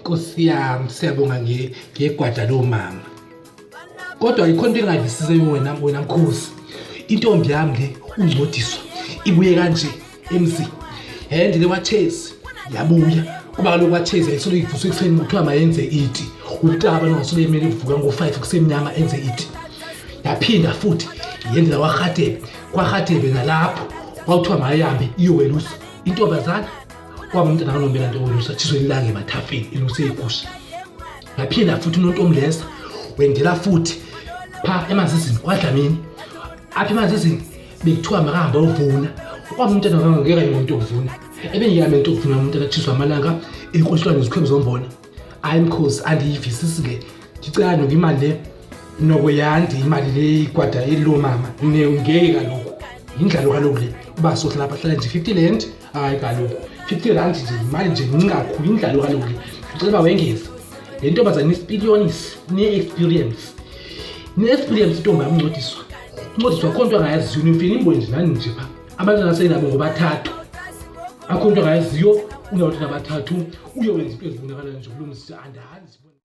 Nkosi yami siyabonga ngegwada lomama. Kodwa ikho into engavisise wena Mkhosi. Intombi yami le uNgcodiswa ibuye kanje emzini. Ndile waChase yabuya. Kuba kaloku waChase ayisolo ivuswe ekuseni kuthiwa mayenze iti. Umntaka nongasolo emele uvuka ngo5 kusemnyama enze iti. Yaphinda futhi yendela kwaRhatebe. KwaRhatebe nalapho kwakuthiwa mayihambe iyowelusa intombazana. Kwaba umntana kaNombela nto welusa thiswe ilanga emathafeni iluse igusha. Yaphinda futhi uNontomlesa wendela futhi pha eMazizini kwaDlamini. Apha eMazizini bekuthiwa makahamba uyovuna. Kwaba umntana ngeke umuntu ovuna. Ebengiyame into okuvuna umntana thiswa amalanga enkohlwane izikhwebu zombona. Hayi Mkhosi andiyivisisi ke. Ngicela nokimali le nokweyandi imali le igwada elilo mama. Ngeke kaloku. Indlalo kaloku le. Uba sohlala lapha hlala nje 50 rand. Hayi kaloku 50 rand nje imali nje incinci kakhulu indlalo kaloku le. Ngicela ba wengeza. Le ntombazana Expiriance ne-Expiriance. Ne-Expiriance intombi yami Ngcodiswa. Ngcodiswa khona into angayaziyo nifika imboni nje nani nje pha. Abantwana senabo ngobathathu. Akho into angayaziyo unawuthi nabathathu uyowenza into ezibonakala nje kulungisa andazi.